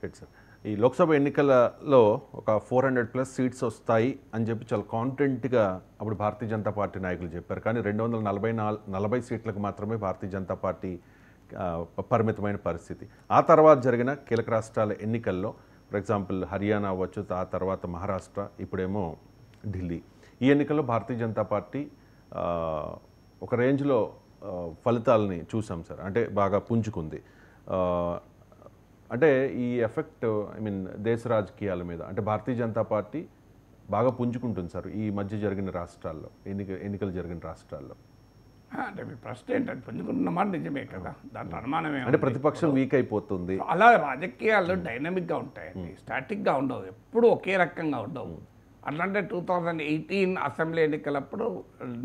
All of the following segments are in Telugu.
Right sir. ఈ లోక్సభ ఎన్నికలలో ఒక 400+ సీట్స్ వస్తాయి అని చెప్పి చాలా కాన్ఫిడెంట్గా అప్పుడు భారతీయ జనతా పార్టీ నాయకులు చెప్పారు. కానీ 240 సీట్లకు మాత్రమే భారతీయ జనతా పార్టీ పరిమితమైన పరిస్థితి. ఆ తర్వాత జరిగిన కీలక రాష్ట్రాల ఎన్నికల్లో ఫర్ ఎగ్జాంపుల్ హర్యానా అవ్వచ్చు, ఆ తర్వాత మహారాష్ట్ర, ఇప్పుడేమో ఢిల్లీ. ఈ ఎన్నికల్లో భారతీయ జనతా పార్టీ ఒక రేంజ్లో ఫలితాలని చూసాం సార్. అంటే బాగా పుంజుకుంది. అంటే ఈ ఎఫెక్ట్ దేశ రాజకీయాల మీద అంటే భారతీయ జనతా పార్టీ బాగా పుంజుకుంటుంది సార్ ఈ మధ్య జరిగిన రాష్ట్రాల్లో, ఎన్నికలు జరిగిన రాష్ట్రాల్లో. అంటే మీ ప్రశ్న ఏంటంటే పుంజుకుంటున్న మాట నిజమే కదా, దాంట్లో అనుమానమే. అంటే ప్రతిపక్షం వీక్ అయిపోతుంది. అలా రాజకీయాలు డైనమిక్గా ఉంటాయండి, స్టాటిక్గా ఉండవు, ఎప్పుడు ఒకే రకంగా ఉండవు. అట్లంటే 2018 అసెంబ్లీ ఎన్నికలప్పుడు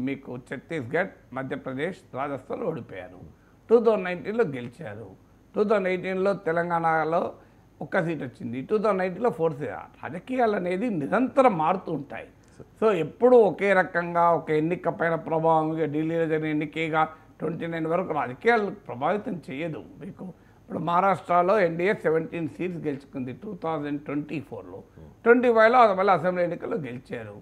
మీకు ఛత్తీస్గఢ్, మధ్యప్రదేశ్, రాజస్థాన్ ఓడిపోయారు. 2019లో గెలిచారు. 2018లో తెలంగాణలో ఒక్క సీట్ వచ్చింది. 2019లో 4 సీట్. రాజకీయాలు అనేది నిరంతరం మారుతూ ఉంటాయి. సో ఎప్పుడు ఒకే రకంగా ఒక ఎన్నిక పైన ప్రభావం, ఢిల్లీలో జరిగిన ఎన్నికగా 29 వరకు రాజకీయాలు ప్రభావితం చేయదు. మీకు ఇప్పుడు మహారాష్ట్రలో ఎన్డీఏ 17 సీట్స్ గెలుచుకుంది 2024లో. 25లో మళ్ళీ అసెంబ్లీ ఎన్నికల్లో గెలిచారు.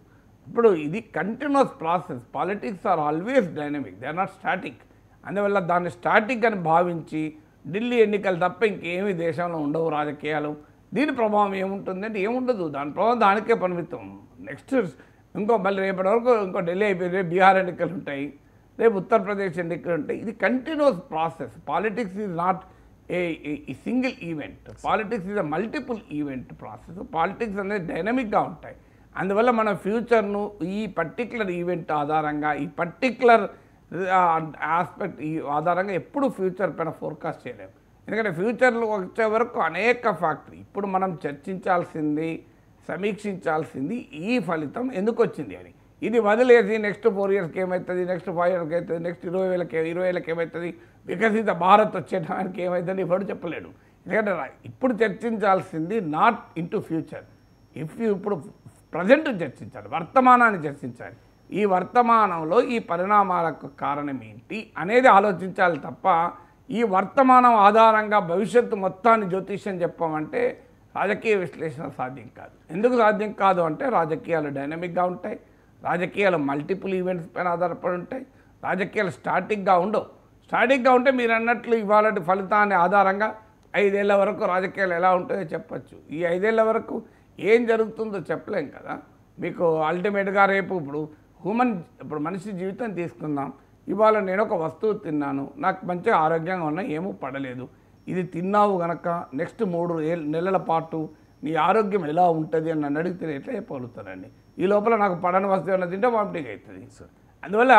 ఇప్పుడు ఇది continuous process. Politics are always dynamic, they are not static. అందువల్ల దాన్ని స్టాటిక్ అని భావించి ఢిల్లీ ఎన్నికలు తప్ప ఇంకేమీ దేశంలో ఉండవు రాజకీయాలు, దీని ప్రభావం ఏముంటుందంటే ఏముండదు, దాని ప్రభావం దానికే పరిమితం. నెక్స్ట్ మళ్ళీ రేపటి వరకు ఢిల్లీ అయిపోయింది, రేపు బీహార్ ఎన్నికలు ఉంటాయి, రేపు ఉత్తరప్రదేశ్ ఎన్నికలు ఉంటాయి. ఇది continuous process. Politics is not a single event. Politics is a multiple event process. Politics అనేది డైనమిక్గా ఉంటాయి. అందువల్ల మన ఫ్యూచర్ను ఈ పర్టికులర్ ఈవెంట్ ఆధారంగా, ఈ పర్టికులర్ ఆస్పెక్ట్ ఈ ఆధారంగా ఎప్పుడు ఫ్యూచర్ పైన ఫోర్కాస్ట్ చేయలేము. ఎందుకంటే ఫ్యూచర్లో వచ్చే వరకు అనేక ఫ్యాక్టరీ. ఇప్పుడు మనం చర్చించాల్సింది, సమీక్షించాల్సింది ఈ ఫలితం ఎందుకు వచ్చింది అని. ఇది వదిలేసి నెక్స్ట్ 4 ఇయర్స్కి ఏమవుతుంది, నెక్స్ట్ 5 ఇయర్స్కి అవుతుంది, నెక్స్ట్ 20 ఏళ్ళకి ఏమవుతుంది, వికసిత భారత్ వచ్చేటానికి ఏమవుతుంది ఇప్పుడు చెప్పలేడు. ఎందుకంటే ఇప్పుడు చర్చించాల్సింది నాట్ ఇంటూ ఫ్యూచర్. ఇప్పుడు ప్రజెంట్ చర్చించాలి, వర్తమానాన్ని చర్చించాలి. ఈ వర్తమానంలో ఈ పరిణామాలకు కారణం ఏంటి అనేది ఆలోచించాలి తప్ప ఈ వర్తమానం ఆధారంగా భవిష్యత్తు మొత్తాన్ని జ్యోతిష్యం చెప్పామంటే రాజకీయ విశ్లేషణ సాధ్యం కాదు. ఎందుకు సాధ్యం కాదు అంటే రాజకీయాలు డైనమిక్గా ఉంటాయి, రాజకీయాలు మల్టిపుల్ ఈవెంట్స్ పైన ఆధారపడి ఉంటాయి, రాజకీయాలు స్టాటిక్గా ఉండవు. స్టాటిక్గా ఉంటే మీరు అన్నట్లు ఇవాళ ఫలితాన్ని ఆధారంగా 5 ఏళ్ల వరకు రాజకీయాలు ఎలా ఉంటాయో చెప్పచ్చు. ఈ 5 ఏళ్ల వరకు ఏం జరుగుతుందో చెప్పలేం కదా. మీకు అల్టిమేట్గా రేపు ఇప్పుడు మనిషి జీవితం తీసుకుందాం. ఇవాళ నేను ఒక వస్తువు తిన్నాను, నాకు మంచిగా ఆరోగ్యంగా ఉన్నా, ఏమీ పడలేదు. ఇది తిన్నావు కనుక నెక్స్ట్ 3 నెలల పాటు నీ ఆరోగ్యం ఎలా ఉంటుంది అని నన్ను అడిగితే ఎట్లా చెప్పగలుగుతానండి? ఈ లోపల నాకు పడని వస్తువు ఏమైనా తింటే వామిటింగ్ అవుతుంది. అందువల్ల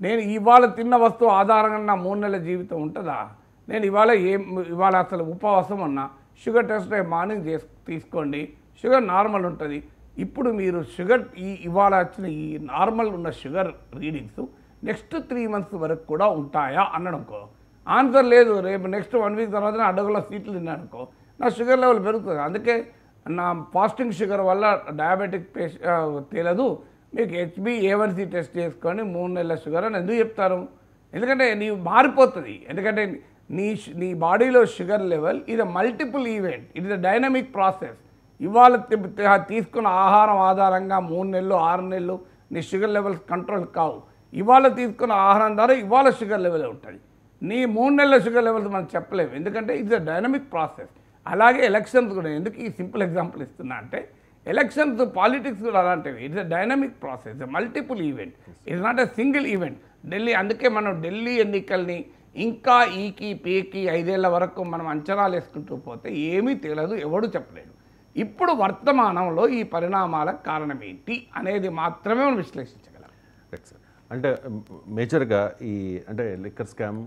నేను ఇవాళ తిన్న వస్తువు ఆధారంగా నా 3 నెలల జీవితం ఉంటుందా? నేను ఇవాళ అసలు ఉపవాసం ఉన్నా, షుగర్ టెస్ట్ మార్నింగ్ తీసుకోండి, షుగర్ నార్మల్ ఉంటుంది. ఇప్పుడు మీరు షుగర్ ఇవాళ వచ్చిన ఈ నార్మల్ ఉన్న షుగర్ రీడింగ్స్ నెక్స్ట్ 3 మంత్స్ వరకు కూడా ఉంటాయా అన్నడుకో, ఆన్సర్ లేదు. రేపు నెక్స్ట్ 1 వీక్ తర్వాత నా అడుగులో సీట్లు తిన్నానుకో, నా షుగర్ లెవెల్ పెరుగుతుంది. అందుకే నా ఫాస్టింగ్ షుగర్ వల్ల డయాబెటిక్ తేలదు. మీకు HbA1c టెస్ట్ చేసుకొని 3 నెలల షుగర్ అని ఎందుకు చెప్తారు? ఎందుకంటే నీవు మారిపోతుంది. ఎందుకంటే నీ బాడీలో షుగర్ లెవెల్ ఇది multiple event, it is a dynamic process. ఇవాళ తీసుకున్న ఆహారం ఆధారంగా 3 నెలలు 6 నెలలు నీ షుగర్ లెవెల్స్ కంట్రోల్ కావు. ఇవాళ తీసుకున్న ఆహారం ద్వారా ఇవాళ షుగర్ లెవెల్ ఉంటుంది. నీ 3 నెలల షుగర్ లెవెల్స్ మనం చెప్పలేము, ఎందుకంటే ఇట్స్ అ డైనమిక్ ప్రాసెస్. అలాగే ఎలక్షన్స్ కూడా, ఎందుకు ఈ సింపుల్ ఎగ్జాంపుల్ ఇస్తున్నా అంటే ఎలక్షన్స్ పాలిటిక్స్ కూడా అలాంటివి. It's a dynamic process, multiple event, it's not a single event. అందుకే మనం ఢిల్లీ ఎన్నికల్ని ఇంకా ఈకి పీకి 5 ఏళ్ల వరకు మనం అంచనాలు వేసుకుంటూ పోతే ఏమీ తెలియదు, ఎవడు చెప్పలేడు. ఇప్పుడు వర్తమానంలో ఈ పరిణామాలకు కారణం ఏంటి అనేది మాత్రమే మనం విశ్లేషించగలం. అంటే మేజర్గా ఈ అంటే లిక్కర్ స్కామ్